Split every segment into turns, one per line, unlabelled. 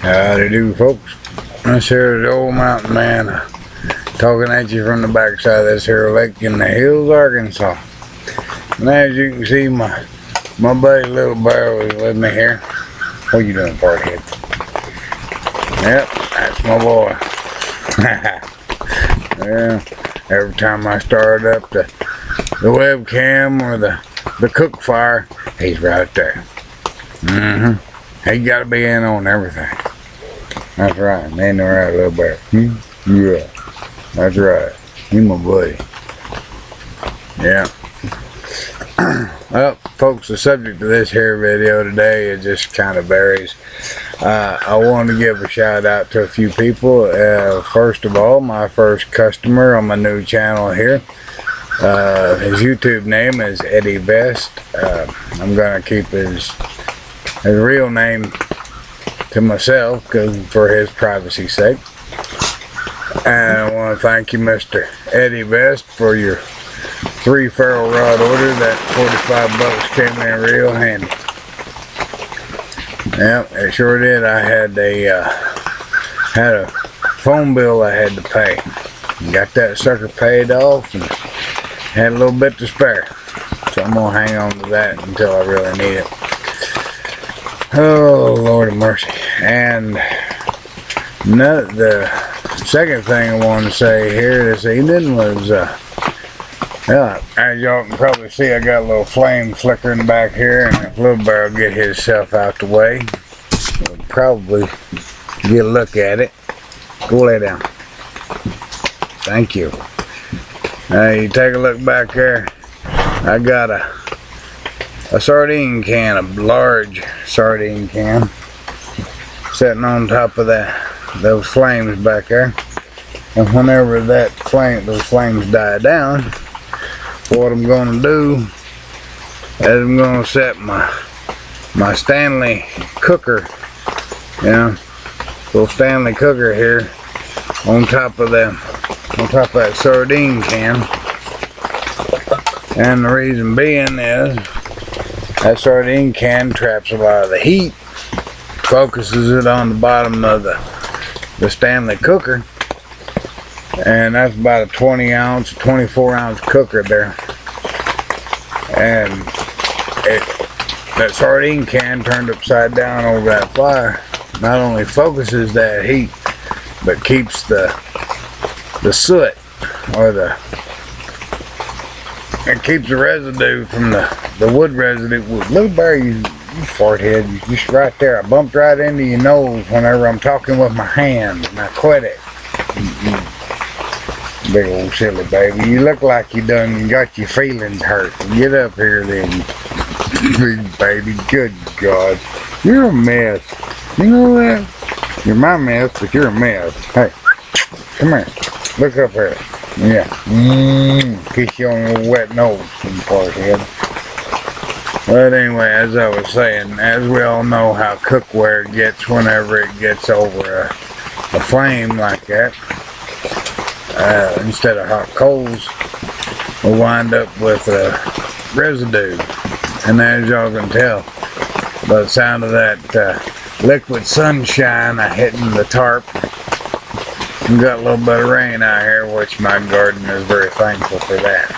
Howdy do, folks. This here is the old mountain man talking at you from the backside of this here lake in the hills, Arkansas. And as you can see, my buddy Little Barrel is with me here. What you doing, party head? Yep, that's my boy. Yeah, every time I start up the webcam or the cook fire, he's right there. He gotta be in on everything. That's right, ain't no right, Little Bear. Yeah, that's right. You my buddy. Yeah. Well, folks, the subject of this here video today, it just kind of varies. I want to give a shout out to a few people. First of all, my first customer on my new channel here. His YouTube name is Eddie Vest. I'm gonna keep his real name to myself for his privacy's sake. And I want to thank you, Mr. Eddie Vest, for your 3 ferro rod order. That 45 bucks came in real handy. Yep, it sure did. I had a phone bill I had to pay. Got that sucker paid off and had a little bit to spare. So I'm gonna hang on to that until I really need it. Oh, Lord of mercy. And the second thing I wanted to say here this evening was, yeah, as y'all can probably see, I got a little flame flickering back here, and if Little Bear will get himself out the way, we'll probably get a look at it. Go lay down. Thank you. Now you take a look back there. I got a sardine can, a large sardine can, sitting on top of those flames back there. And whenever those flames die down, what I'm going to do is I'm going to set my Stanley cooker, little Stanley cooker here on top of that sardine can. And the reason being is that sardine can traps a lot of the heat, focuses it on the bottom of the Stanley cooker, and that's about a 20-ounce, 24-ounce cooker there. And that sardine can turned upside down over that fire not only focuses that heat, but keeps the soot or it keeps the residue from the wood residue. Little Bear, you fart head, you just right there. I bumped right into your nose whenever I'm talking with my hand, and I quit it. Big old silly baby. You look like you got your feelings hurt. Get up here then, big baby. Good God. You're a mess. You know that? You're my mess, but you're a mess. Hey, come here. Look up here. Yeah. Kiss you on your wet nose, fart head. But anyway, as I was saying, as we all know how cookware gets whenever it gets over a flame like that, instead of hot coals, we'll wind up with residue. And as y'all can tell by the sound of that liquid sunshine hitting the tarp, we got a little bit of rain out here, which my garden is very thankful for that.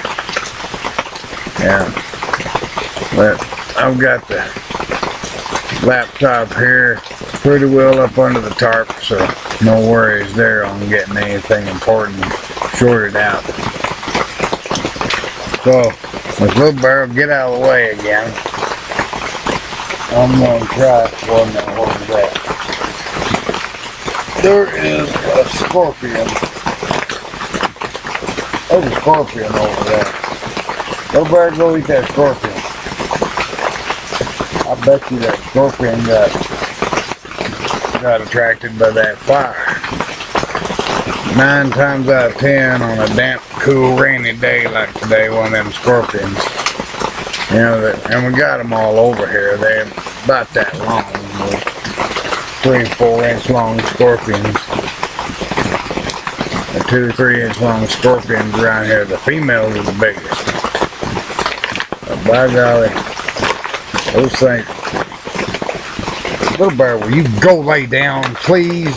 Yeah. But I've got the laptop here pretty well up under the tarp, so no worries there on getting anything important shorted out. So, this Little Bear will get out of the way again. I'm going to try it for me. What is that? There is a scorpion. There's a scorpion over there. Little Bear, go eat that scorpion. I bet you that scorpion got attracted by that fire. 9 times out of 10 on a damp, cool, rainy day like today, one of them scorpions. And we got them all over here. They're about that long, 3 or 4 inch long scorpions. The 2 or 3 inch long scorpions around here, the females are the biggest. But by golly, those things, Little bear, will you go lay down, please?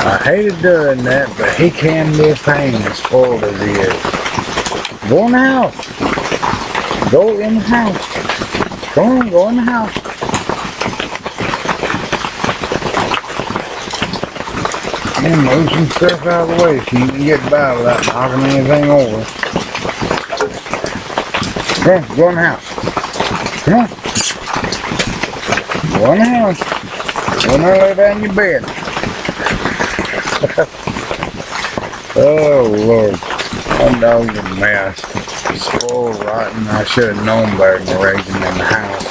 I hated doing that, but he can be a pain as spoiled as he is. Go in the house. Go in the house. Come on, go in the house. And move some stuff out of the way so you can get by without knocking anything over. Come on, go in the house. Come on. Go in the house. Go in there and lay down in your bed. Oh Lord, that dog's a mess. Spoiled rotten. I should have known better than raising him in the house.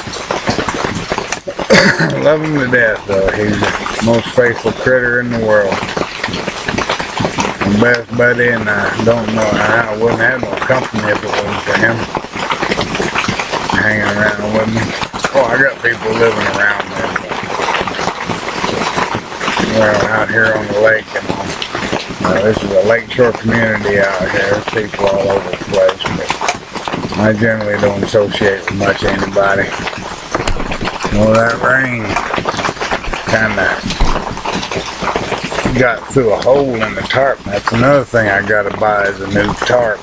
Love him to death though. He's the most faithful critter in the world. The best buddy, and I don't know how I wouldn't have no company if it wasn't for him hanging around with me. Oh, I got people living around me. Well, out here on the lake, and this is a lakeshore community out here. There's people all over the place, but I generally don't associate with much anybody. Well, that rain kind of got through a hole in the tarp. That's another thing I got to buy is a new tarp.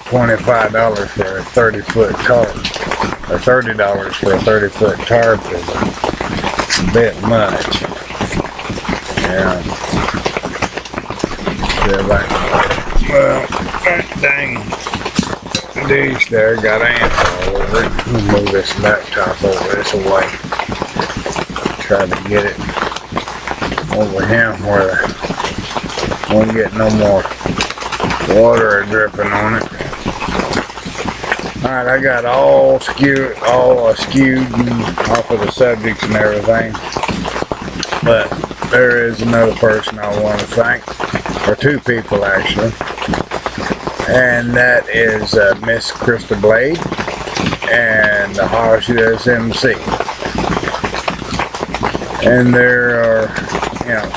$25 for a 30-foot tarp, or $30 for a 30-foot tarp is a bit much. Yeah. Well, that dang dish there got ants all over it. I'll move this laptop over this way. Try to get it over him where I won't get no more water dripping on it. Alright, I got all skewed off of the subjects and everything. But there is another person I want to thank, or two people actually, and that is Miss Krysta Blade and the Howdy MC. And there are,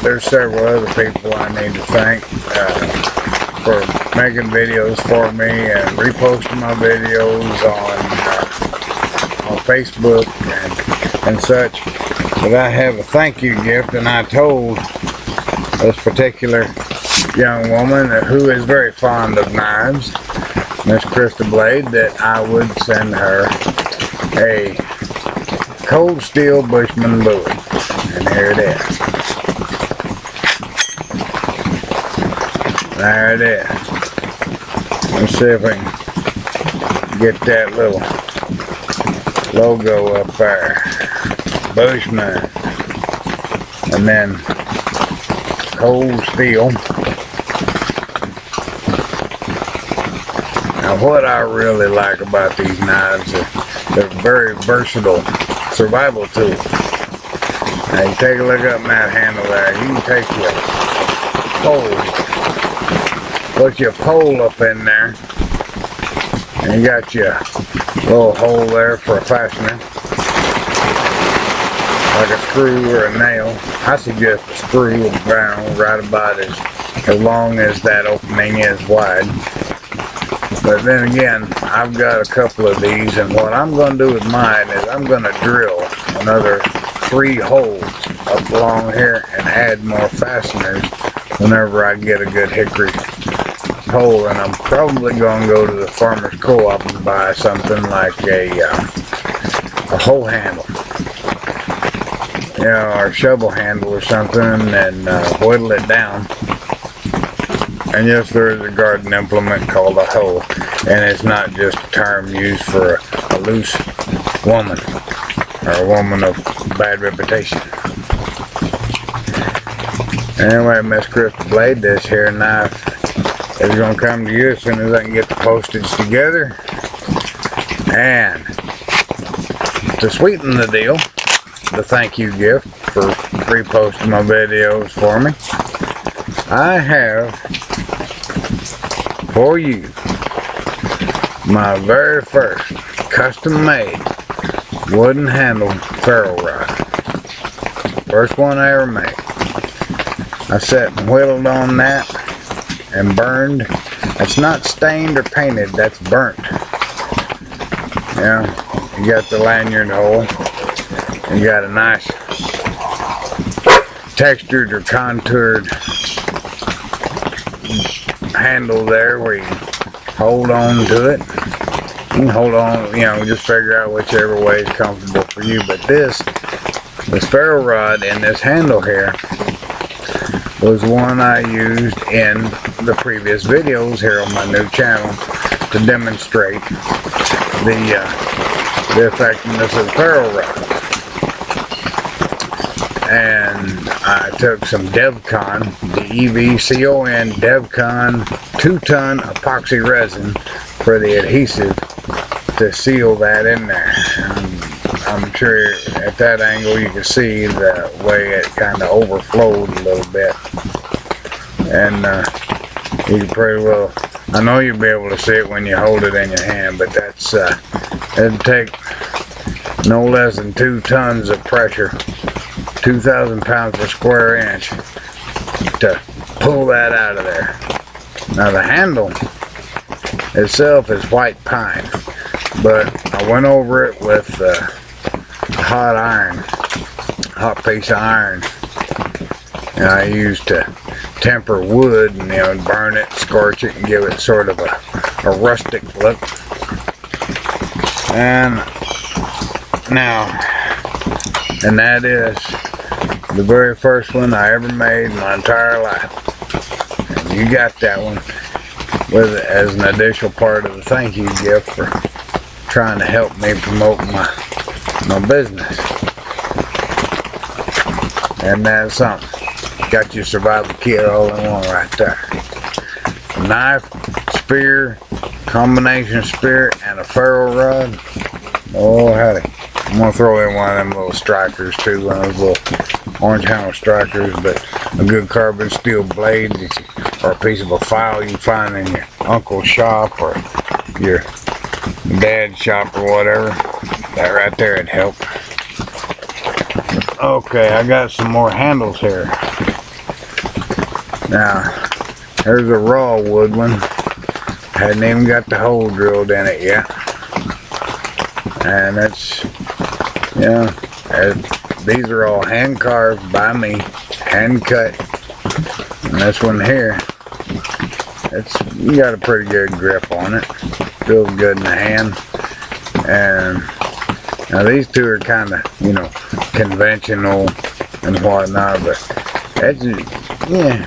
there's several other people I need to thank for making videos for me and reposting my videos on Facebook and such. But I have a thank you gift, and I told this particular young woman who is very fond of knives, Miss Krysta Blade, that I would send her a cold steel Bushman bowie. And here it is. There it is. Let's see if I can get that little logo up there. Bushman. And then cold steel. Now what I really like about these knives is they're very versatile survival tools. Now you take a look up in that handle there. You can take your pole, put your pole up in there, and you got your little hole there for a fastener, like a screw or a nail. I suggest a screw around right about as long as that opening is wide. But then again, I've got a couple of these, and what I'm going to do with mine is I'm going to drill another 3 holes up along here and add more fasteners whenever I get a good hickory pole. And I'm probably going to go to the farmer's co-op and buy something like a hoe handle, or a shovel handle or something, and whittle it down. And yes, there is a garden implement called a hoe, and it's not just a term used for a loose woman or a woman of bad reputation. Anyway, Miss Krysta Blade, this here knife is going to come to you as soon as I can get the postage together. And to sweeten the deal, the thank you gift for reposting my videos for me, I have for you my very first custom made wooden handled ferro rod. First one I ever made. I sat and whittled on that and burned. It's not stained or painted, that's burnt. Yeah, you got the lanyard hole. You got a nice textured or contoured handle there where you hold on to it. You can hold on, you know, just figure out whichever way is comfortable for you. But this ferro rod and this handle here was one I used in the previous videos here on my new channel to demonstrate the effectiveness of the ferro rod. And I took some DevCon, the EVCON DevCon 2-ton epoxy resin for the adhesive to seal that in there. I'm sure at that angle you can see the way it kind of overflowed a little bit. And you can pretty well, I know you'll be able to see it when you hold it in your hand, but that's, it'd take no less than 2 tons of pressure, 2,000 pounds per square inch to pull that out of there. Now the handle itself is white pine, but I went over it with hot iron, hot piece of iron, and I used to temper wood and, you know, burn it, scorch it, and give it sort of a rustic look. And now, and that is the very first one I ever made in my entire life. And you got that one with it as an additional part of the thank you gift for trying to help me promote my business. And that's something. Got your survival kit all in one right there. Knife, spear, combination spear, and a ferro rod. Oh, howdy. I'm going to throw in one of them little strikers too, one of those little orange handle strikers, but a good carbon steel blade or a piece of a file you can find in your uncle's shop or your dad's shop or whatever. That right there would help. Okay, I got some more handles here. Now, there's a raw wood one. Hadn't even got the hole drilled in it yet. And it's, you know, these are all hand carved by me, hand cut. And this one here, you got a pretty good grip on it. Feels good in the hand. And now these two are kind of, you know, conventional and whatnot, but that's, yeah,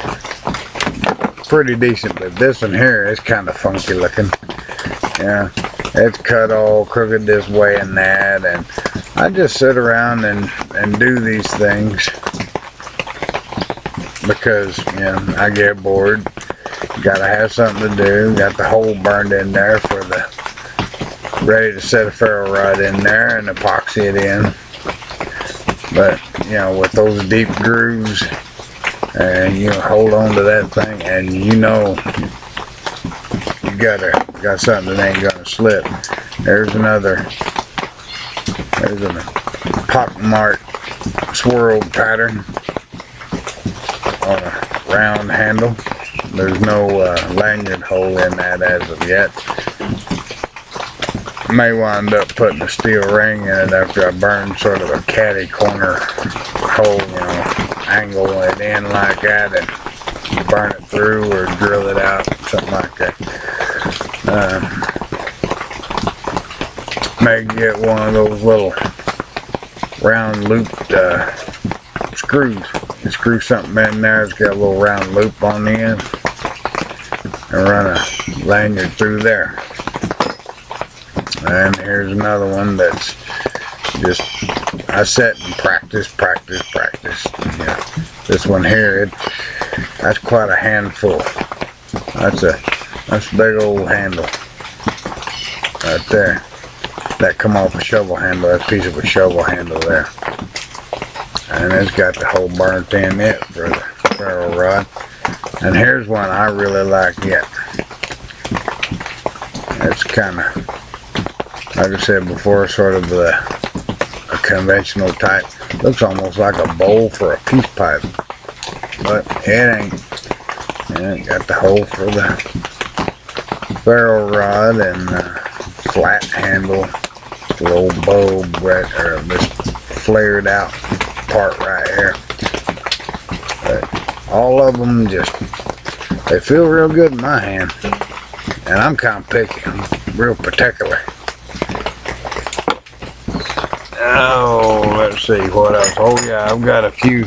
pretty decent. But this one here is kind of funky looking. Yeah, it's cut all crooked this way and that, and I just sit around and do these things because, you know, I get bored. Gotta have something to do. Got the hole burned in there for the ready to set a ferro rod in there and epoxy it in. But, you know, with those deep grooves, and you hold on to that thing, and you know you got something that ain't gonna slip. There's a pockmarked swirled pattern on a round handle. There's no lanyard hole in that as of yet. May wind up putting a steel ring in it after I burn sort of a catty corner hole, you know, angle it in like that and burn it through or drill it out, something like that. May get one of those little round looped screws. You screw something in there, it's got a little round loop on the end, and run a lanyard through there. And here's another one that's just, I set and practice. Yeah. This one here, that's quite a handful. That's a big old handle right there. That come off a shovel handle. That piece of a shovel handle there, and it's got the hole burnt in it for the ferro rod. And here's one I really like yet. It's kind of, like I said before, sort of a conventional type. Looks almost like a bowl for a peace pipe, but it ain't. It got the hole for the ferro rod and flat handle The little bulb right there, this flared out part right here. But all of them just, they feel real good in my hand. And I'm kind of picky. I'm real particular. Oh, let's see what else. Oh yeah, I've got a few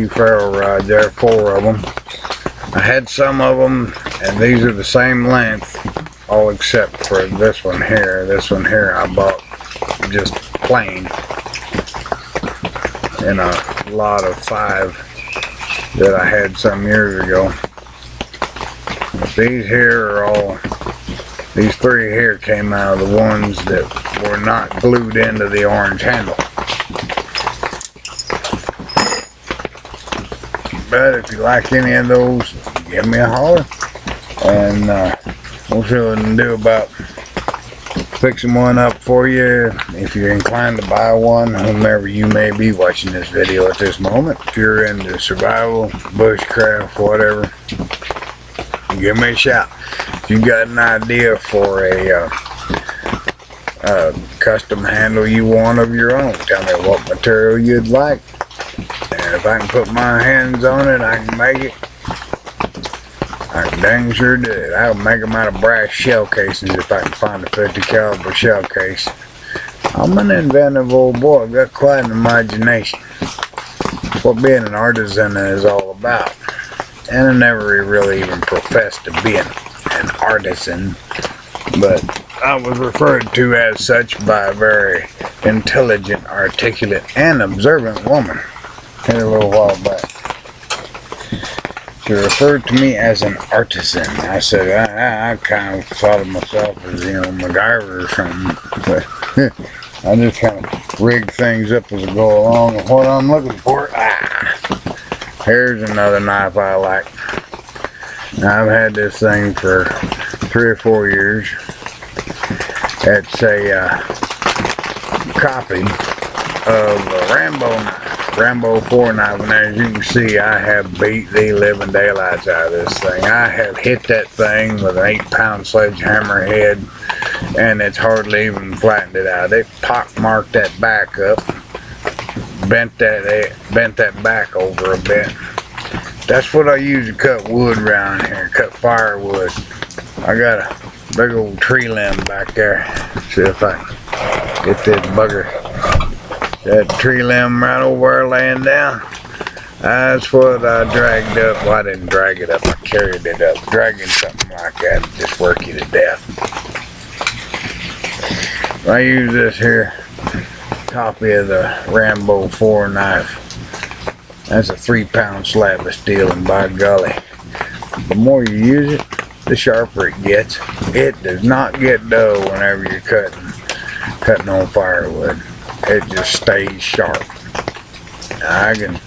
ferro rods there, 4 of them. I had some of them, and these are the same length, all except for this one here. This one here I bought just plain in a lot of 5 that I had some years ago. But these here are all, these 3 here came out of the ones that were not glued into the orange handle. But if you like any of those, give me a holler, and we'll see what we can do about fixing one up for you. If you're inclined to buy one, whomever you may be watching this video at this moment, if you're into survival, bushcraft, whatever, give me a shout. If you got an idea for a custom handle you want of your own, tell me what material you'd like. And if I can put my hands on it, I can make it. I can dang sure do it. I'll make them out of brass shell casings if I can find a 50 caliber shell case. I'm an inventive old boy. I've got quite an imagination. That's what being an artisan is all about. And I never really even professed to be an artisan, but I was referred to as such by a very intelligent, articulate, and observant woman here a little while back. She referred to me as an artisan. I said, I kind of thought of myself as, you know, MacGyver or something, but I just kind of rig things up as I go along. And what I'm looking for, here's another knife I like. Now, I've had this thing for 3 or 4 years. It's a copy of a Rambo knife. Rambo 4 knife, and as you can see, I have beat the living daylights out of this thing. I have hit that thing with an 8-pound sledgehammer head, and it's hardly even flattened it out. It pockmarked that back up, bent that back over a bit. That's what I use to cut wood around here, cut firewood. I got a big old tree limb back there. See if I can get this bugger. That tree limb right over there laying down, that's what I dragged up. Well, I didn't drag it up, I carried it up. Dragging something like that would just work you to death. I use this here copy of the Rambo 4 knife. That's a 3-pound slab of steel, and by golly, the more you use it, the sharper it gets. It does not get dull whenever you're cutting on firewood. It just stays sharp. I can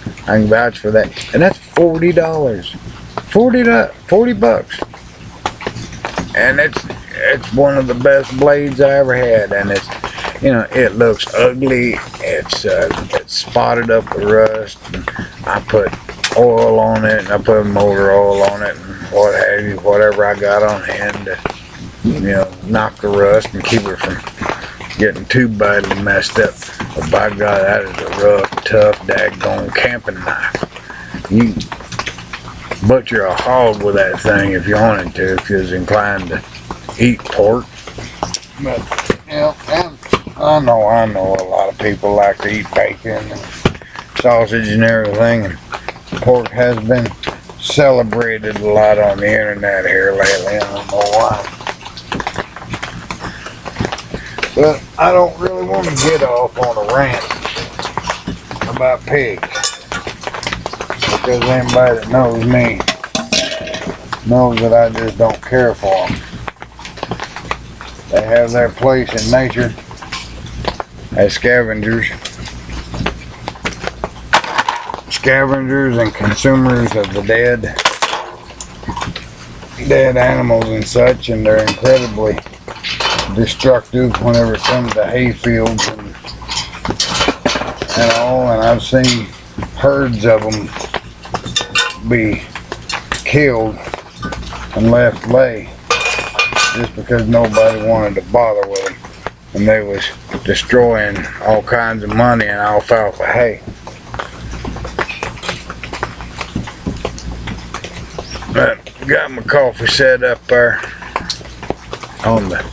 vouch for that. And that's $40. 40 bucks. And it's one of the best blades I ever had. And it's, you know, it looks ugly. It's spotted up with rust. And I put oil on it, and I put motor oil on it, and what have you, whatever I got on hand to, you know, knock the rust and keep it from getting too badly messed up. But by God, that is a rough, tough, daggone camping knife. You butcher a hog with that thing if you wanted to, if you was inclined to eat pork. But, you know, and I know a lot of people like to eat bacon and sausage and everything, and pork has been celebrated a lot on the internet here lately. I don't know why. But I don't really want to get off on a rant about pigs, because anybody that knows me knows that I just don't care for them. They have their place in nature as scavengers and consumers of the dead animals and such, and they're incredibly destructive whenever it comes to hay fields and all. And I've seen herds of them be killed and left lay just because nobody wanted to bother with them. And they was destroying all kinds of money in alfalfa hay. But got my coffee set up there on the,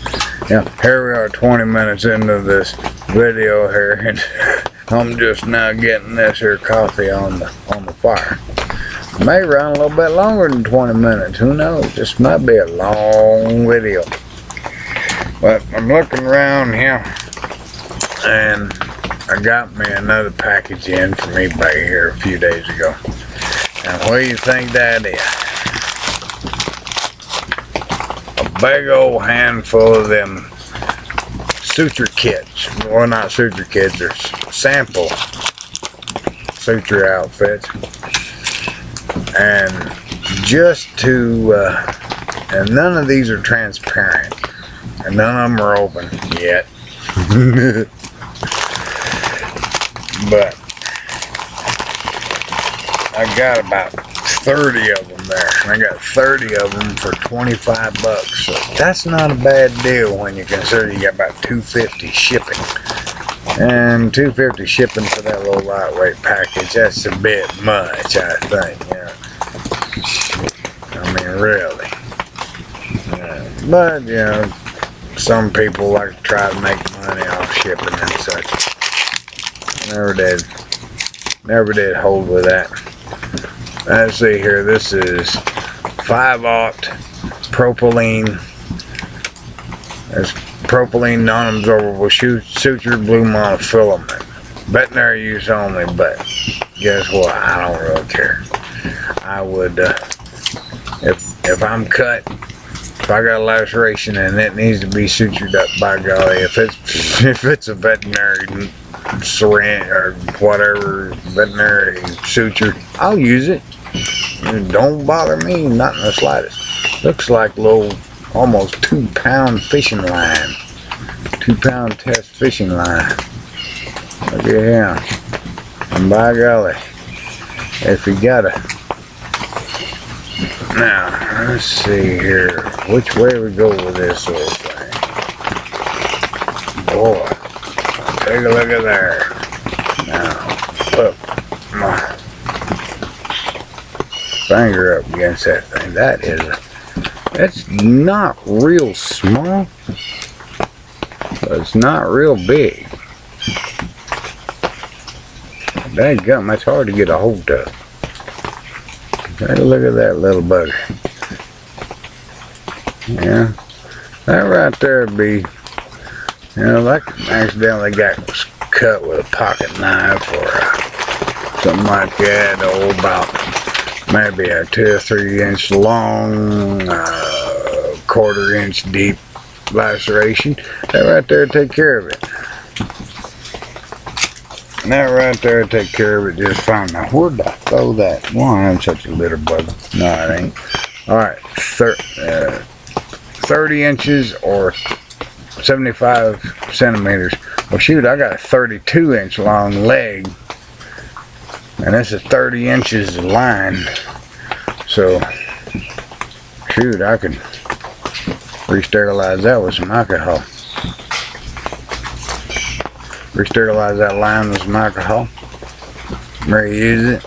here we are 20 minutes into this video here, and I'm just now getting this here coffee on the fire. It may run a little bit longer than 20 minutes, who knows? This might be a long video. But I'm looking around here, and I got me another package in from eBay here a few days ago. And what do you think that is? A big old handful of them suture kits. Well, not suture kits, they're sample suture outfits. And just to, and none of these are transparent. And none of them are open yet. But I got about 30 of them there. And I got 30 of them for 25 bucks. So that's not a bad deal when you consider you got about $2.50 shipping. And $2.50 shipping for that little lightweight package, that's a bit much, I think. Yeah. I mean, really. But, you know, some people like to try to make money off shipping and such. Never did hold with that. Let's see here. This is 5/0 propylene. There's propylene non-absorbable suture blue monofilament. Veterinary use only, but guess what? I don't really care. I would, if I'm cut, if I got a laceration and it needs to be sutured up, by golly, if it's a veterinary syringe or whatever, veterinary suture, I'll use it. It don't bother me, not in the slightest. Looks like a little, almost 2-pound fishing line. 2-pound test fishing line. Look at him. And by golly, if you got a, now, let's see here. Which way we go with this little thing? Boy, take a look at there. Now, put my finger up against that thing. That is, that's not real small, but it's not real big. Dadgum, that's hard to get a hold of. Take a look at that little bugger. Yeah, that right there would be, you know, like accidentally got cut with a pocket knife or something like that. Oh, about maybe a 2 or 3 inch long, 1/4 inch deep laceration. That right there would take care of it. And that right there take care of it just fine. Now, where did I throw that? Well, I'm such a litter bugger. No, it ain't. Alright, 30 inches or 75 centimeters. Well, shoot, I got a 32 inch long leg. And this is 30 inches of line. So, shoot, I could re-sterilize that with some alcohol. Re-sterilize that line with some alcohol, reuse it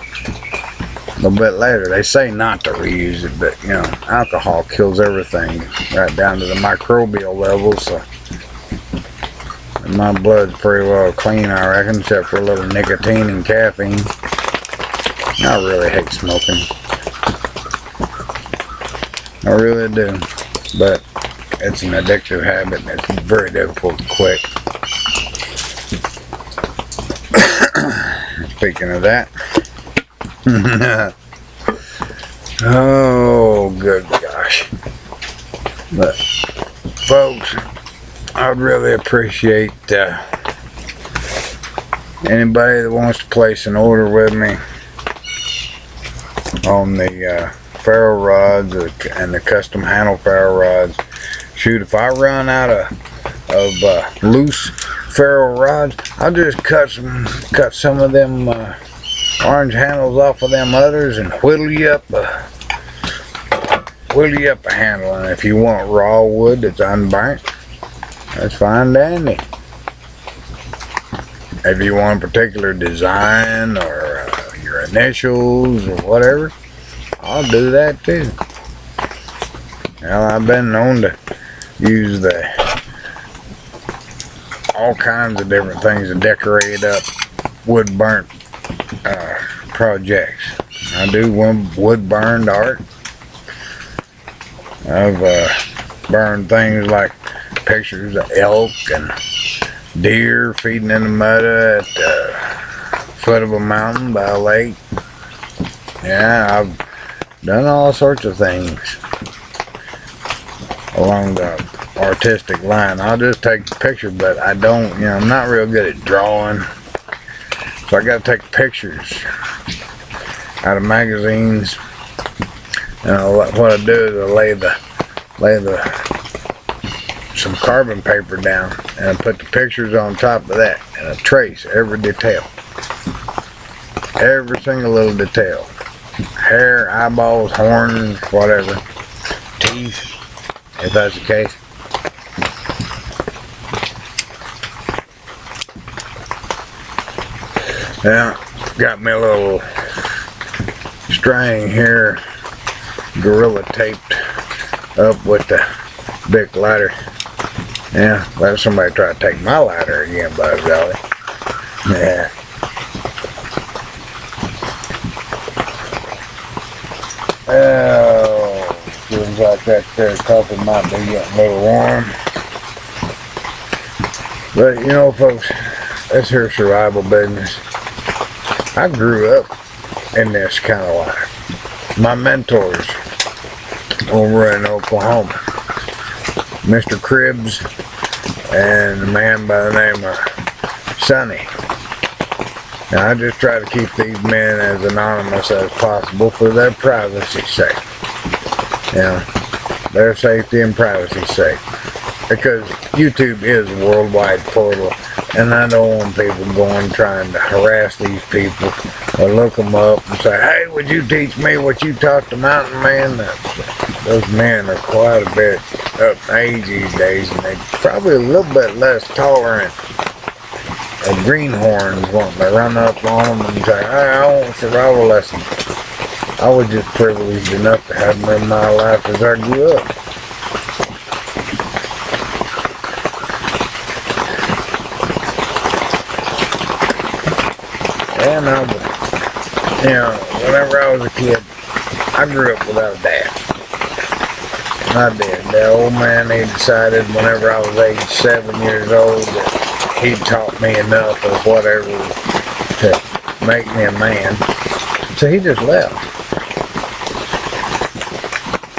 a little bit later. They say not to reuse it, but you know, alcohol kills everything right down to the microbial level, so and my blood's pretty well clean, I reckon, except for a little nicotine and caffeine. I really hate smoking, I really do, but it's an addictive habit and it's very difficult to quit. Speaking of that, oh good gosh, but folks, I'd really appreciate anybody that wants to place an order with me on the ferro rods and the custom handle ferro rods. Shoot, if I run out of loose ferro rods, I'll just cut some of them orange handles off of them others and whittle you up wheel you up a handle, and if you want raw wood that's unburnt, that's fine dandy. If you want a particular design or your initials or whatever, I'll do that too. Well, I've been known to use all kinds of different things to decorate up wood burnt projects. I do wood burned art. I've burned things like pictures of elk and deer feeding in the mud at the foot of a mountain by a lake. Yeah, I've done all sorts of things along the artistic line. I'll just take a picture, but I don't, I'm not real good at drawing. So I got to take pictures out of magazines. And what I do is I lay some carbon paper down, and I put the pictures on top of that, and I trace every detail, every single little detail, hair, eyeballs, horns, whatever, teeth, if that's the case. Now, got me a little string here, gorilla taped up with the big lighter. Yeah, let somebody try to take my lighter again, by golly. Yeah. Oh, feels like that there coffee might be getting a little warm. But you know, folks, this here survival business, I grew up in this kind of life. My mentors over in Oklahoma, Mr. Cribbs and a man by the name of Sonny. Now, I just try to keep these men as anonymous as possible for their privacy's sake. Their safety and privacy's sake. Because YouTube is a worldwide portal, and I don't want people going trying to harass these people or look them up and say, hey, would you teach me what you taught the MountainMan? Those men are quite a bit up in age these days, and they're probably a little bit less tolerant of greenhorns wanting to run up on them and say, hey, I want a survival lesson. I was just privileged enough to have them in my life as I grew up. And whenever I was a kid, I grew up without a dad. I did. The old man, he decided whenever I was age 7 years old that he taught me enough of whatever to make me a man. So he just left.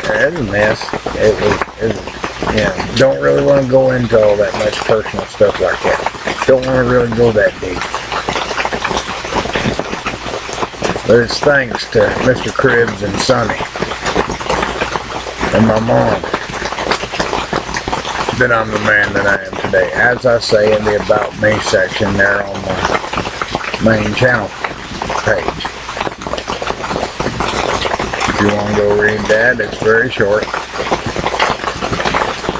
It was a mess. It was, don't really want to go into all that much personal stuff like that. Don't want to really go that deep. But it's thanks to Mr. Cribbs and Sonny and my mom that I'm the man that I am today. As I say in the About Me section there on my main channel page. If you want to go read that, it's very short.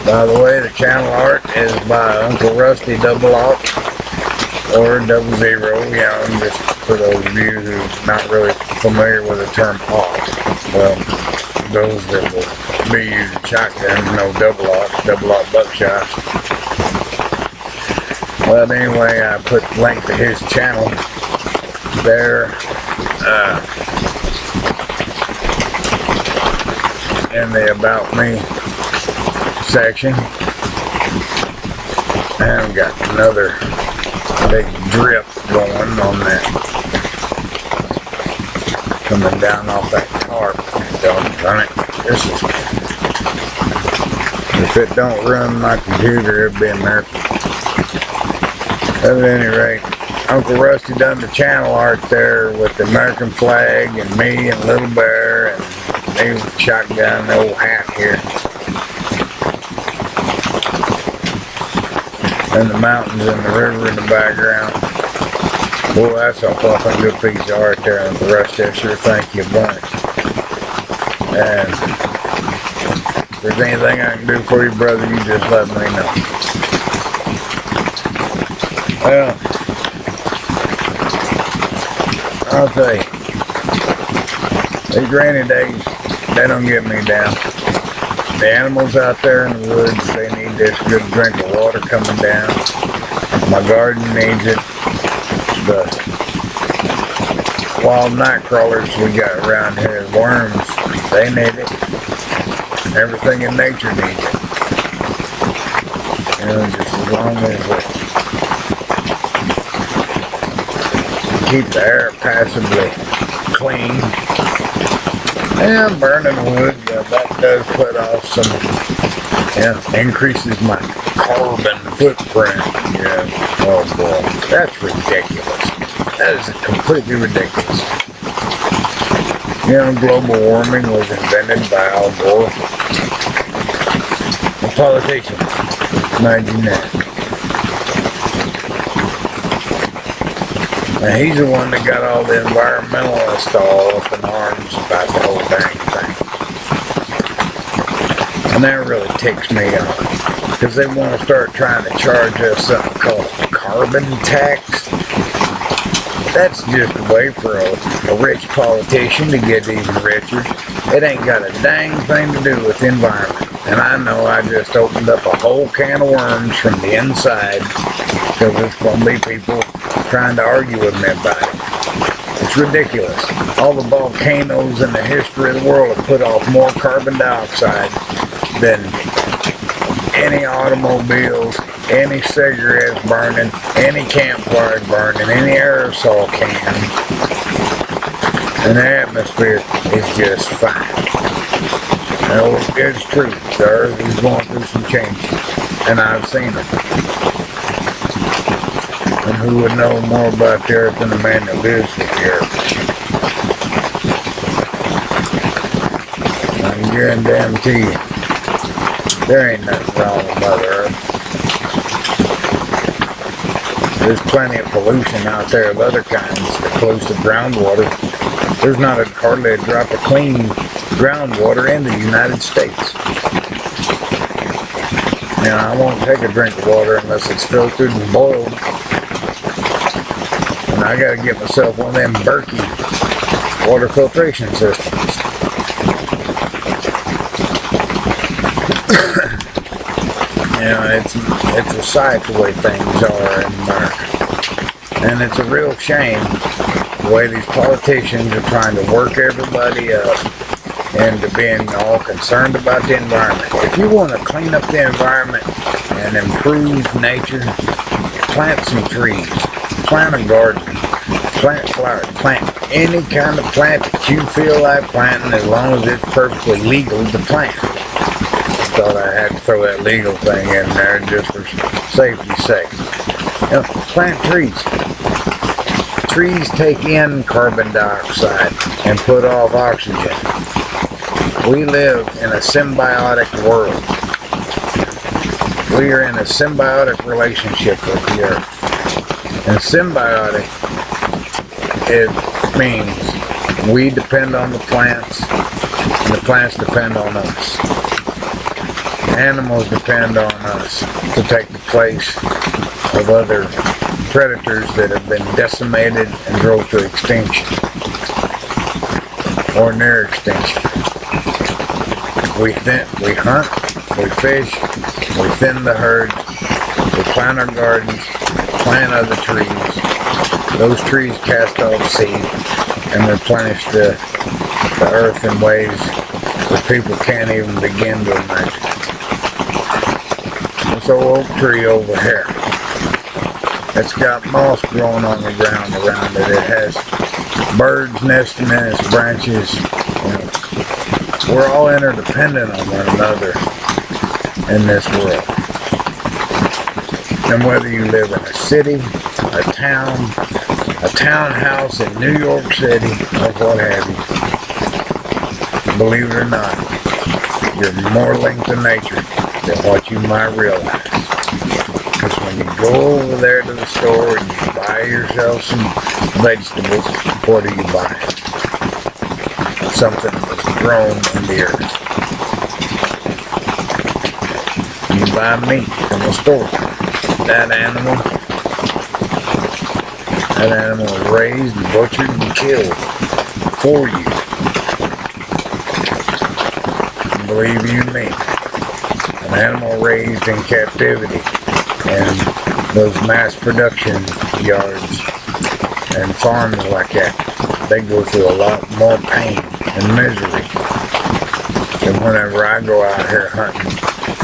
By the way, the channel art is by Uncle Rusty Double Alt or 00, just for those of you who are not really familiar with the term alt. Well, those that will be using shotguns know double alt buckshot. But anyway, I put the link to his channel there in the About Me section. And I've got another big drip going on that, coming down off that tarp. Don't run it. If it don't run my computer, it'll be a miracle. At any rate, Uncle Rusty done the channel art there with the American flag and me and Little Bear and me with the shotgun, the old hat here. And the mountains and the river in the background. Boy, that's a fucking good piece of art there, Uncle Rusty. I sure thank you a bunch. And there's anything I can do for you, brother, you just let me know. Well, I'll tell you, these rainy days, they don't get me down. The animals out there in the woods, they need this good drink of water coming down. My garden needs it. The wild night crawlers we got around here, worms, they need it. Everything in nature needs it. You know, just as long as we keep the air passably clean. And burning wood, that does put off some, increases my carbon footprint. Yeah, oh boy, that's ridiculous. That is completely ridiculous. You know, global warming was invented by Al Gore, a politician. Imagine that. Now, he's the one that got all the environmentalists all up in arms about the whole dang thing. And that really ticks me off, because they want to start trying to charge us something called carbon tax. That's just a way for a rich politician to get even richer. It ain't got a dang thing to do with the environment. And I know I just opened up a whole can of worms from the inside, because there's going to be people trying to argue with me about it. It's ridiculous. All the volcanoes in the history of the world have put off more carbon dioxide than any automobiles, any cigarettes burning, any campfires burning, any aerosol can. And the atmosphere is just fine. No, it's true. The earth is going through some changes, and I've seen them. And who would know more about the earth than the man that lives with the earth? I can guarantee you, there ain't nothing wrong with Mother Earth. There's plenty of pollution out there of other kinds that close to groundwater. There's not hardly a drop of clean groundwater in the United States. Now, I won't take a drink of water unless it's filtered and boiled. And I gotta get myself one of them Berkey water filtration systems. You know, it's a sight the way things are in America. And it's a real shame the way these politicians are trying to work everybody up into being all concerned about the environment. If you want to clean up the environment and improve nature, plant some trees, plant a garden, plant flowers, plant any kind of plant that you feel like planting, as long as it's perfectly legal to plant. Thought I had to throw that legal thing in there just for safety's sake. You know, plant trees. Trees take in carbon dioxide and put off oxygen. We live in a symbiotic world. We are in a symbiotic relationship with the earth. And symbiotic, it means we depend on the plants and the plants depend on us. Animals depend on us to take the place of other predators that have been decimated and drove to extinction or near extinction. We hunt, we fish, we thin the herds, we plant our gardens, plant other trees. Those trees cast off seed and replenish the earth in ways that people can't even begin to imagine. This old oak tree over here, it's got moss growing on the ground around it. It has birds nesting in its branches. You know, we're all interdependent on one another in this world. And whether you live in a city, a townhouse in New York City, or what have you, believe it or not, you're more linked to nature than what you might realize. Because when you go over there to the store and you buy yourself some vegetables, what do you buy? Something that's grown in the earth. buy meat from the store. That animal was raised and butchered and killed for you. And believe you me, an animal raised in captivity and those mass production yards and farms like that, they go through a lot more pain and misery than whenever I go out here hunting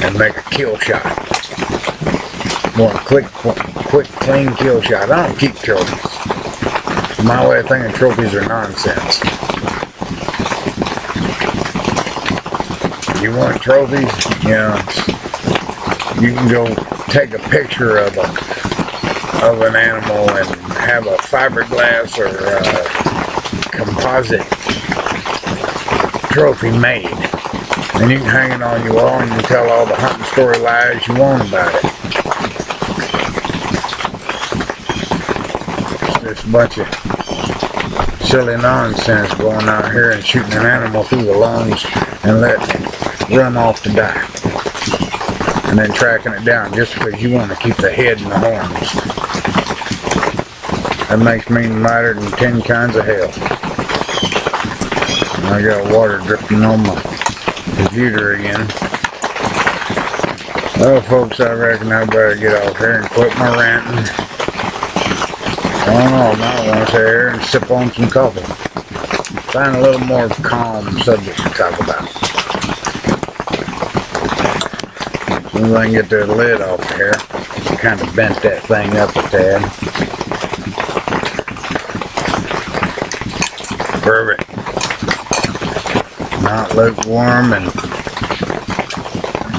and make a kill shot. One quick, clean kill shot. I don't keep trophies. My way of thinking, trophies are nonsense. You want trophies? You know, you can go take a picture of an animal and have a fiberglass or composite trophy made, and you can hang it on your wall and you can tell all the hunting story lies you want about it. It's just a bunch of silly nonsense going out here and shooting an animal through the lungs and letting it run off to die, and then tracking it down just because you want to keep the head and the horns. That makes me madder than 10 kinds of hell. I got water dripping on my computer again. Well, folks, I reckon I better get off here and quit my ranting. I don't know, I might want to sit here and sip on some coffee. Find a little more calm subject to talk about. As soon as I can get the lid off here, kind of bent that thing up a tad. Perfect. Not lukewarm and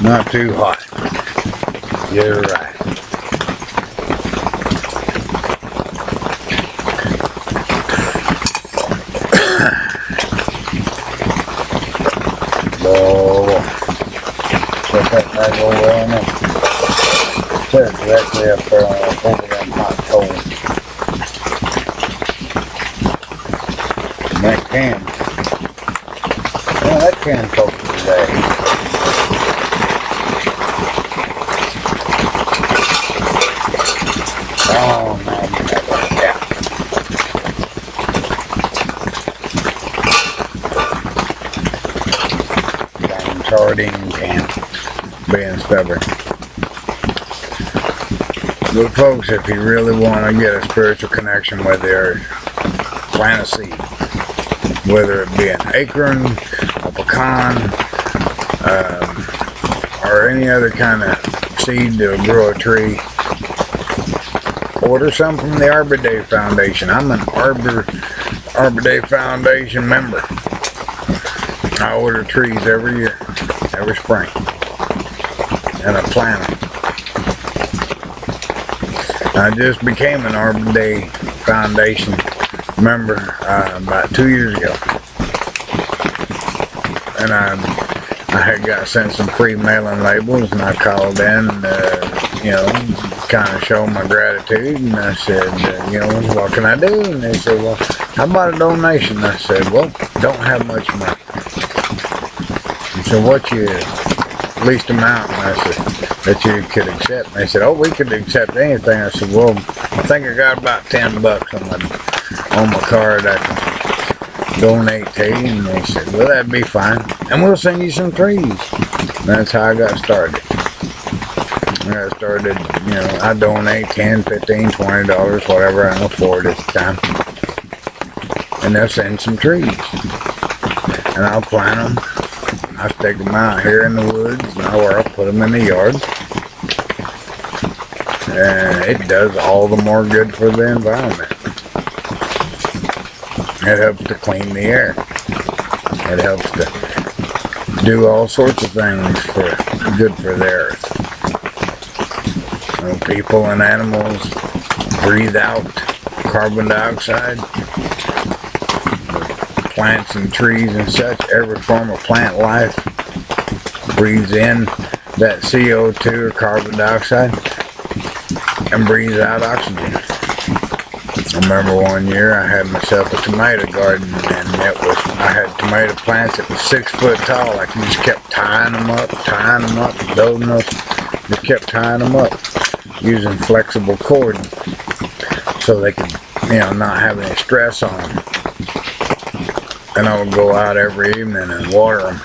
not too hot. You're right. Oh, set that bag over there and set it directly up there over them hot coals. And that can. Well, that can focus today. Oh, man, yeah. Damn sardine can. Being stubborn. But folks, if you really want to get a spiritual connection with the earth, plant a seed. Whether it be an acorn, a pecan, or any other kind of seed to grow a tree. Order some from the Arbor Day Foundation. I'm an Arbor Day Foundation member. I order trees every year, every spring, and I plant them. I just became an Arbor Day Foundation member about 2 years ago, and I had got sent some free mailing labels, and I called in, you know, kind of show my gratitude, and I said, you know, what can I do? And they said, well, how about a donation? And I said, well, don't have much money. And so what's your least amount? And I said, that you could accept? And they said, oh, we could accept anything. I said, well, I think I got about $10 on my card I can donate to you. And they said, well, that'd be fine, and we'll send you some trees. And that's how I got started. You know, I donate $10, $15, $20, whatever I can afford at the time, and they'll send some trees, and I'll plant them. I stick them out here in the woods, or I'll put them in the yard, and it does all the more good for the environment. It helps to clean the air. It helps to do all sorts of things good for the earth. You know, people and animals breathe out carbon dioxide. Plants and trees and such, every form of plant life breathes in that CO2 or carbon dioxide and breathes out oxygen. I remember one year I had myself a tomato garden, and I had tomato plants that was 6 foot tall. I just kept tying them up, building those just kept tying them up using flexible cord so they could, you know, not have any stress on them. And I would go out every evening and water them.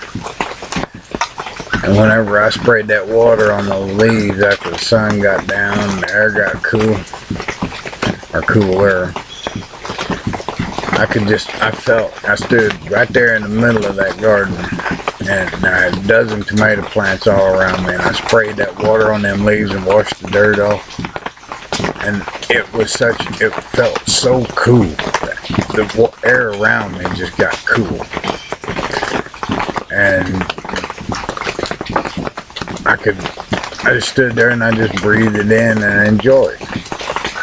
And whenever I sprayed that water on those leaves after the sun got down and the air got cool, or cooler, I stood right there in the middle of that garden, and I had a dozen tomato plants all around me, and I sprayed that water on them leaves and washed the dirt off. And it felt so cool. The air around me just got cool. And I just stood there and I just breathed it in and enjoyed.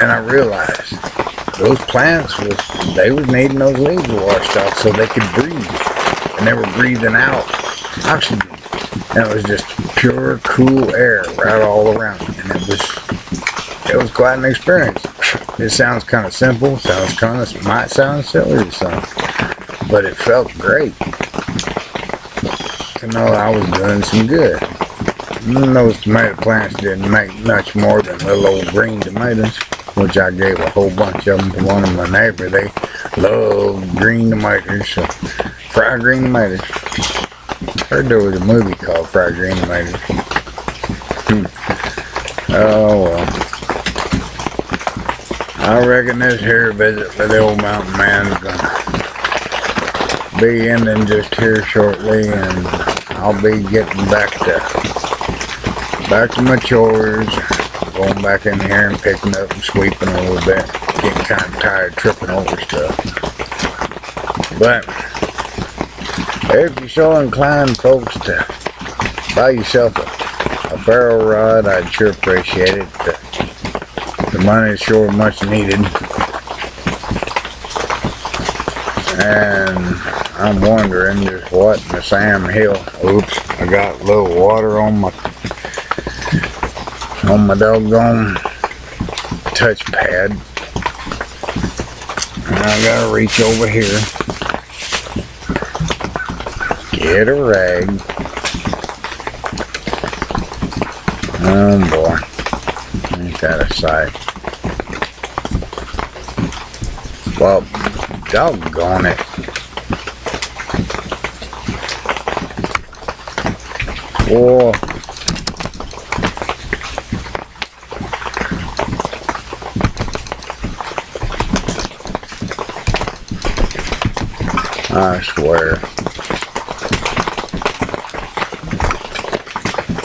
And I realized those plants they were needing those leaves washed off so they could breathe. And they were breathing out oxygen. And it was just pure, cool air right all around me. And it was quite an experience. It sounds kind of simple, might sound silly to some, but it felt great to know I was doing some good. And those tomato plants didn't make much more than little old green tomatoes, which I gave a whole bunch of them to one of my neighbors. They love green tomatoes, so fried green tomatoes. Heard there was a movie called Fried Green Tomatoes. Oh well. I reckon this here visit with the old MountainMan is gonna be ending just here shortly, and I'll be getting back to my chores, going back in here and picking up and sweeping a little bit, getting kind of tired tripping over stuff. But if you're so inclined, folks, to buy yourself a ferro rod, I'd sure appreciate it. The money's sure much needed. And I'm wondering just what in the Sam Hill. Oops, I got a little water on my doggone touchpad. And I gotta reach over here, get a rag. Oh boy, ain't that a sight. Well, doggone it. Boy. I swear.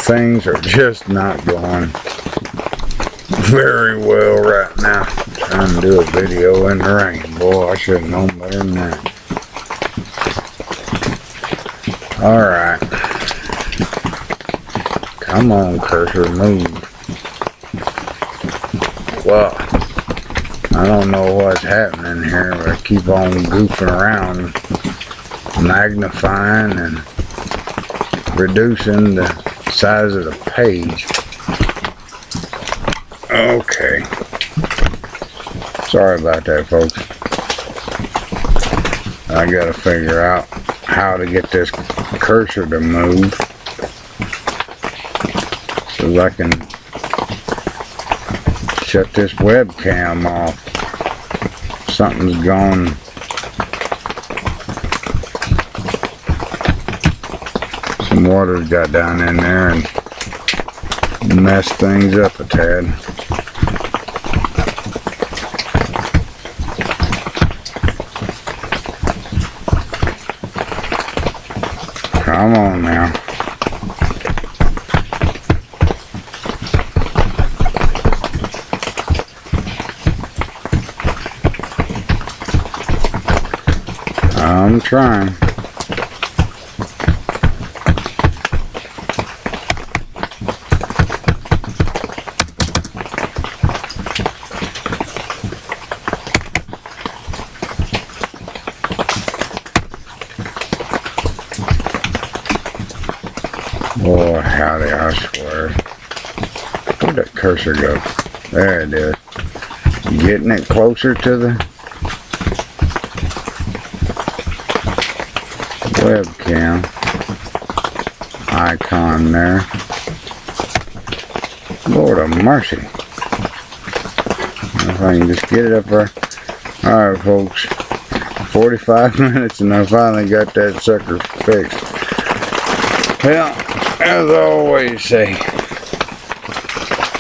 Things are just not going very well right now. Trying to do a video in the rain. Boy, I should have known better than that. Alright. Come on, cursor, move. Well, I don't know what's happening here, but I keep on goofing around, magnifying and reducing the size of the page. Okay. Sorry about that, folks. I gotta figure out how to get this cursor to move so I can shut this webcam off. Something's gone. Some water's got down in there and messed things up a tad. Come on now. I'm trying. Boy, howdy, I swear. Where'd that cursor go? There it is. Getting it closer to the webcam icon there. Lord of mercy. If I can just get it up there. Alright, folks. 45 minutes and I finally got that sucker fixed. Well, as I always say,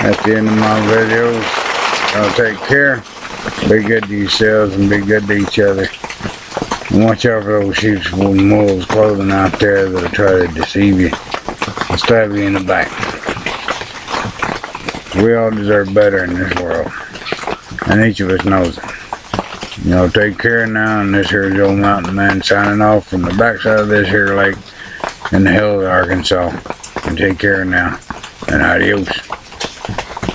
at the end of my videos, y'all take care, be good to yourselves and be good to each other. And watch out for those sheep's and wolves clothing out there that'll try to deceive you and stab you in the back. We all deserve better in this world, and each of us knows it. You know, take care now, and this here is old MountainMan signing off from the backside of this here lake in the hills of Arkansas. And take care now, and adios.